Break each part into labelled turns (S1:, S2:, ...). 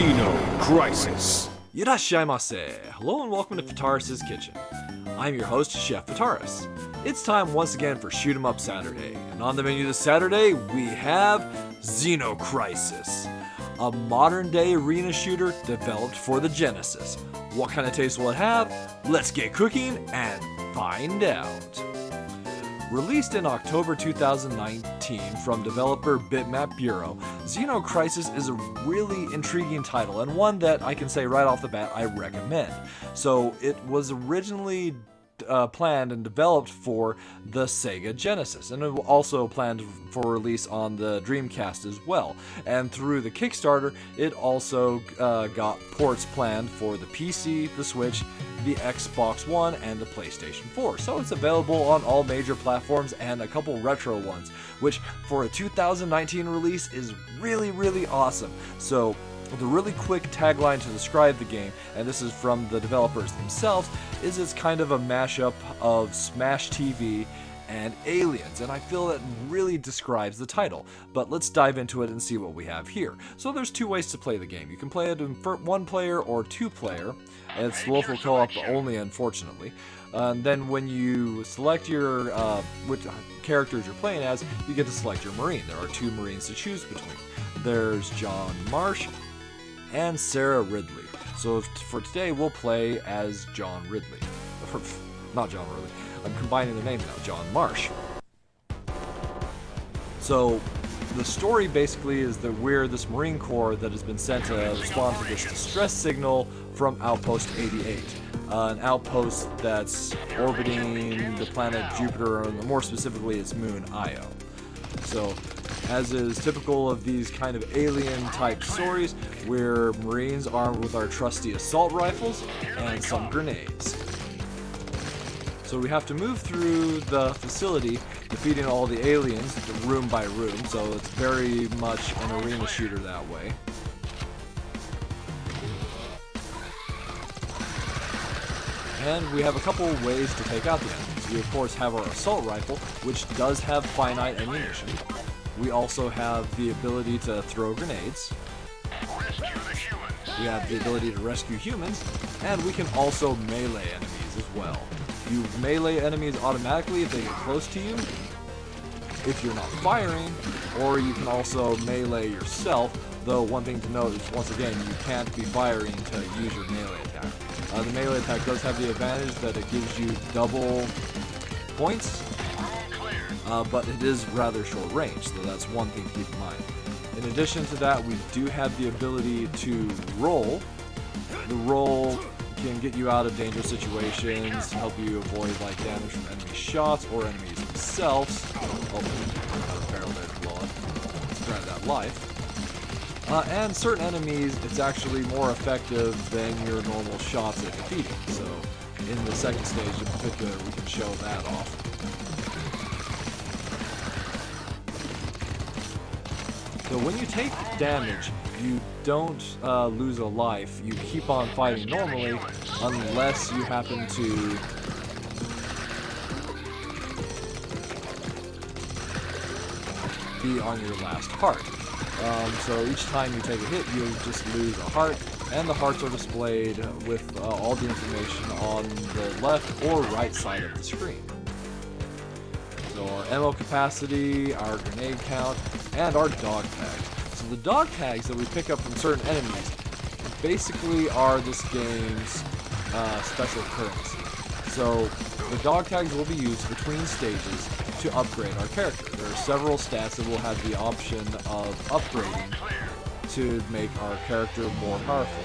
S1: Xeno Crisis.
S2: Irashaimase! Hello and welcome to Fitaurus Kitchen. I'm your host, Chef Fitaurus. It's time once again for Shoot 'em Up Saturday, and on the menu this Saturday we have Xeno Crisis, a modern-day arena shooter developed for the Genesis. What kind of taste will it have? Let's get cooking and find out. Released in October 2019 from developer Bitmap Bureau, Xeno Crisis is a really intriguing title and one that I can say right off the bat I recommend. So it was originally planned and developed for the Sega Genesis, and it was also planned for release on the Dreamcast as well. And through the Kickstarter, it also got ports planned for the PC, the Switch, the Xbox One, and the PlayStation 4. So it's available on all major platforms and a couple retro ones, which for a 2019 release is really awesome. So the really quick tagline to describe the game, and this is from the developers themselves, is it's kind of a mashup of Smash TV and Aliens, and I feel that really describes the title. But let's dive into it and see what we have here. So there's two ways to play the game. You can play it in one player or two player. It's local co-op only, unfortunately. And then when you select your which characters you're playing as, you get to select your Marine. There are two Marines to choose between. There's John Marsh and Sarah Ridley. So for today, we'll play as John Ridley. Not John Ridley. I'm combining the names now. John Marsh. So the story basically is that we're this Marine Corps that has been sent to respond to this distress signal from Outpost 88. An outpost that's orbiting the planet Jupiter, or more specifically its moon Io. So, as is typical of these kind of alien-type stories, we're Marines armed with our trusty assault rifles and some grenades. So we have to move through the facility, defeating all the aliens room by room, so it's very much an arena shooter that way. And we have a couple ways to take out the enemies. We of course have our assault rifle, which does have finite ammunition. We also have the ability to throw grenades. We have the ability to rescue humans, and we can also melee enemies as well. You melee enemies automatically if they get close to you, if you're not firing, or you can also melee yourself, though one thing to note is, once again, you can't be firing to use your melee attack. The melee attack does have the advantage that it gives you double points, but it is rather short range, so that's one thing to keep in mind. In addition to that, we do have the ability to roll. The roll can get you out of dangerous situations, help you avoid damage from enemy shots or enemies themselves. Oh, got a barrel there to blow up. Let's grab that life. And certain enemies, it's actually more effective than your normal shots at defeating. So in the second stage in particular, we can show that off. So when you take damage, you don't lose a life. You keep on fighting normally unless you happen to be on your last heart. So each time you take a hit, you just lose a heart, and the hearts are displayed with all the information on the left or right side of the screen. So our ammo capacity, our grenade count, and our dog tags. So the dog tags that we pick up from certain enemies basically are this game's special currency. So the dog tags will be used between stages to upgrade our character. There are several stats that will have the option of upgrading to make our character more powerful.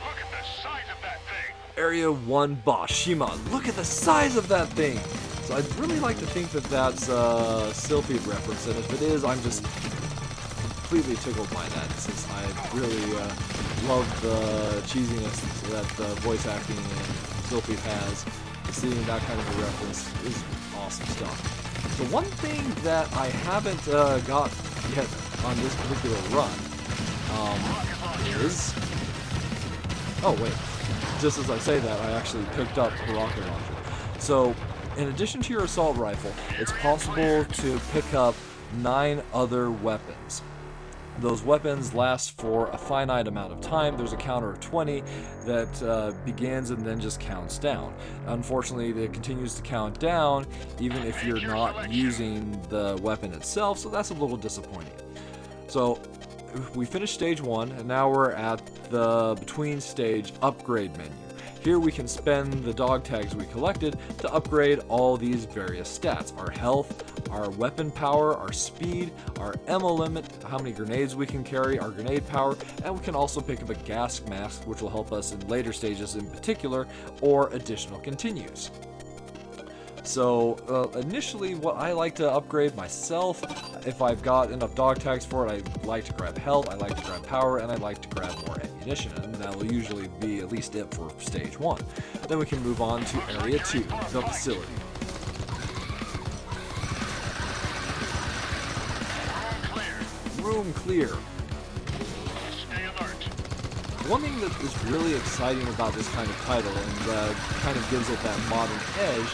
S1: Look at the size of that thing.
S2: Area 1 boss, Shima. Look at the size of that thing! So I'd really like to think that that's a Sylphid reference, and if it is, I'm just completely tickled by that, since I really love the cheesiness that the voice acting in Sylphid has. Seeing that kind of a reference is awesome stuff. So one thing that I haven't got yet on this particular run is... Oh wait, just as I say that, I actually picked up the rocket launcher. So in addition to your assault rifle, it's possible to pick up 9 other weapons. Those weapons last for a finite amount of time. There's a counter of 20 that begins and then just counts down. Unfortunately, it continues to count down even if you're not using the weapon itself, so that's a little disappointing. So we finished stage 1, and now we're at the between stage upgrade menu. Here we can spend the dog tags we collected to upgrade all these various stats. Our health, our weapon power, our speed, our ammo limit, how many grenades we can carry, our grenade power, and we can also pick up a gas mask, which will help us in later stages in particular, or additional continues. So initially what I like to upgrade myself, if I've got enough dog tags for it, I like to grab health, I like to grab power, and I like to grab more ammunition, and that will usually be at least it for stage 1. Then we can move on to area 2, the facility. Room clear.
S1: Stay alert.
S2: One thing that is really exciting about this kind of title, and kind of gives it that modern edge,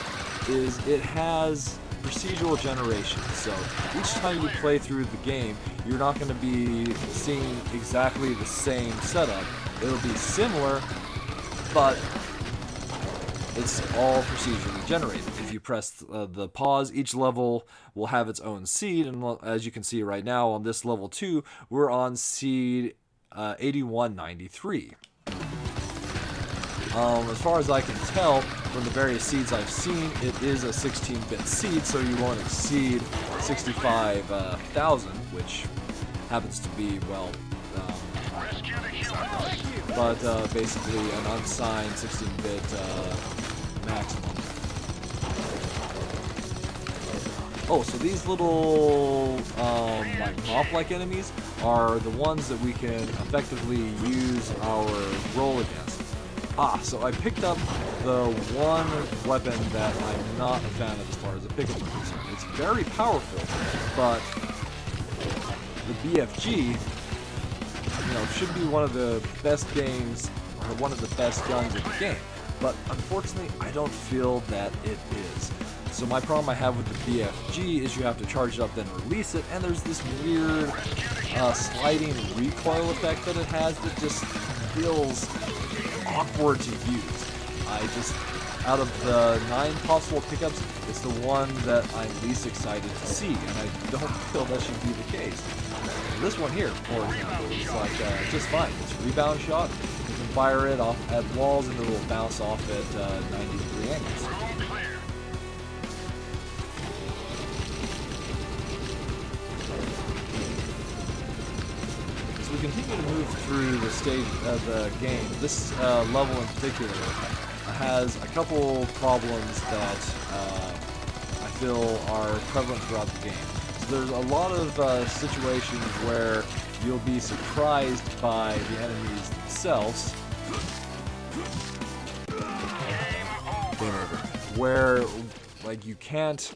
S2: is it has procedural generation. So each time you play through the game, you're not going to be seeing exactly the same setup. It'll be similar, but it's all procedurally generated. If you press the pause, each level will have its own seed, and as you can see right now on this level 2, we're on seed 8193. As far as I can tell from the various seeds I've seen, it is a 16-bit seed, so you won't exceed 65,000, which happens to be, well,
S1: Rescue the humans.
S2: but basically an unsigned 16-bit maximum. Oh, so these little like mob-like enemies are the ones that we can effectively use our roll against. So I picked up the one weapon that I'm not a fan of as far as a pickup is concerned. It's very powerful, but the BFG, should be one of the best games, or one of the best guns in the game. But unfortunately, I don't feel that it is. So my problem I have with the BFG is you have to charge it up, then release it, and there's this weird sliding recoil effect that it has that just feels awkward to use. Out of the 9 possible pickups, it's the one that I'm least excited to see, and I don't feel that should be the case. This one here, for example, is like just fine. It's a rebound shot. You can fire it off at walls, and it will bounce off at 90-degree angles.
S1: Room clear.
S2: As we continue to move through the stage of the game, this level in particular has a couple problems that I feel are prevalent throughout the game. So there's a lot of situations where you'll be surprised by the enemies themselves. Game over. Where like you can't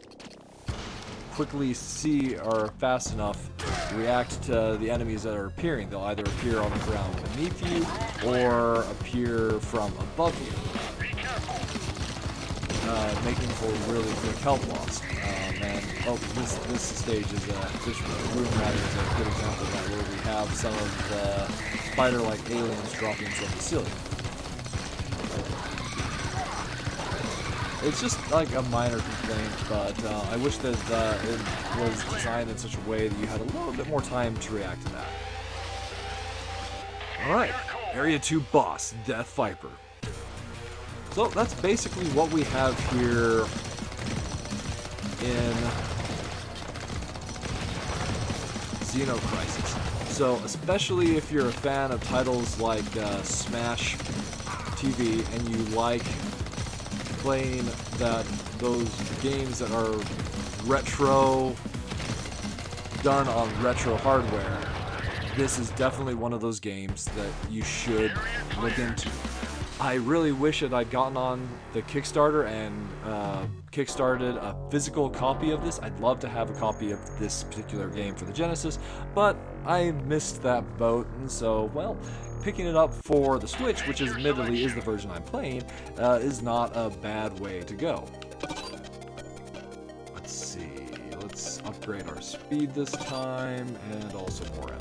S2: quickly see or fast enough react to the enemies that are appearing. They'll either appear on the ground beneath you or appear from above you, making for really quick health loss. This stage is this room rather is a good example of that, where we have some of the spider-like aliens dropping from the ceiling. It's just like a minor complaint, but I wish that it was designed in such a way that you had a little bit more time to react to that. Alright, Area 2 boss, Death Viper. So that's basically what we have here in Xeno Crisis. So especially if you're a fan of titles like Smash TV and you like playing those games that are retro, done on retro hardware, this is definitely one of those games that you should look into. I really wish that I'd gotten on the Kickstarter and kickstarted a physical copy of this. I'd love to have a copy of this particular game for the Genesis, but I missed that boat, and so, well, picking it up for the Switch, which admittedly is the version I'm playing, is not a bad way to go. Let's see, let's upgrade upgrade our speed this time, and also more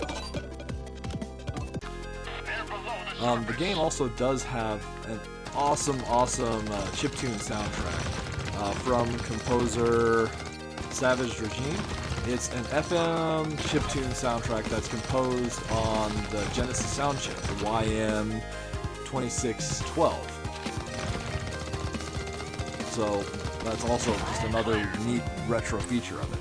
S2: ammo. The game also does have an awesome chiptune soundtrack from composer Savage Regime. It's an FM chiptune soundtrack that's composed on the Genesis sound chip, the YM2612. So that's also just another neat retro feature of it.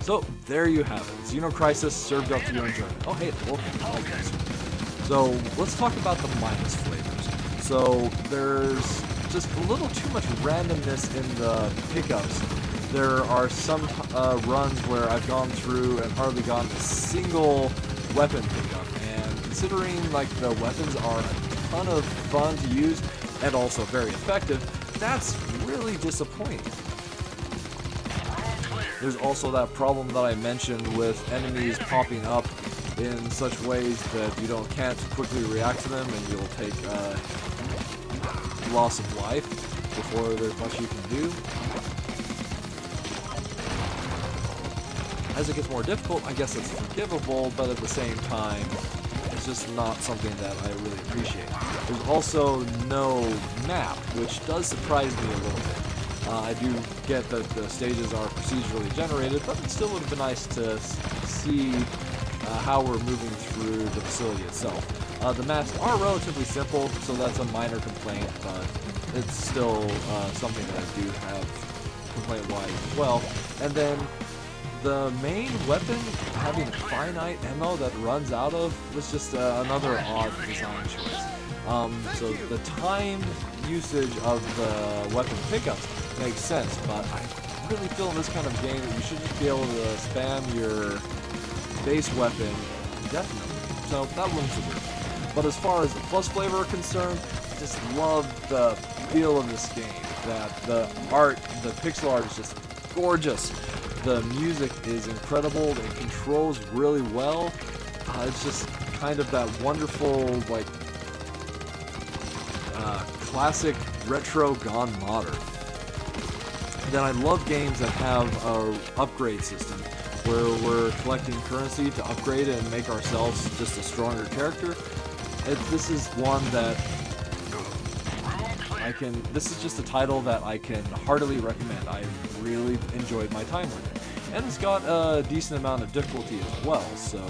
S2: So there you have it. Xeno Crisis served up to your enjoyment. Oh hey, it's working. I like this. So let's talk about the minus flavors. So there's just a little too much randomness in the pickups. There are some runs where I've gone through and hardly gotten a single weapon pickup, and considering like the weapons are a ton of fun to use and also very effective, that's really disappointing. There's also that problem that I mentioned with enemies popping up in such ways that you can't quickly react to them, and you'll take loss of life before there's much you can do. As it gets more difficult, I guess it's forgivable, but at the same time, it's just not something that I really appreciate. There's also no map, which does surprise me a little bit. I do get that the stages are procedurally generated, but it still would have been nice to see how we're moving through the facility itself. The maps are relatively simple, so that's a minor complaint, but it's still something that I do have complaint-wise as well. And then the main weapon having finite ammo that runs out of was just another odd design choice. So the time usage of the weapon pickups makes sense, but I really feel in this kind of game that you should just be able to spam your base weapon indefinitely. So that one's weird. But as far as the plus flavor are concerned, I just love the feel of this game. That the art, the pixel art is just gorgeous. The music is incredible. It controls really well. It's just kind of that wonderful, like, classic retro gone modern. Then I love games that have a upgrade system where we're collecting currency to upgrade it and make ourselves just a stronger character. This is one that this is just a title that I can heartily recommend. I really enjoyed my time with it. And it's got a decent amount of difficulty as well, so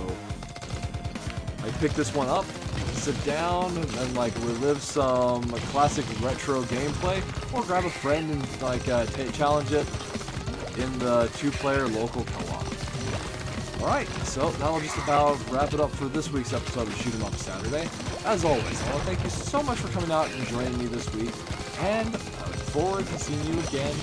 S2: I picked this one up, sit down, and like relive some classic retro gameplay, or grab a friend and like challenge it in the 2-player local co-op. Alright, so that'll just about wrap it up for this week's episode of Shoot 'em Up Saturday. As always, I want to thank you so much for coming out and joining me this week, and I look forward to seeing you again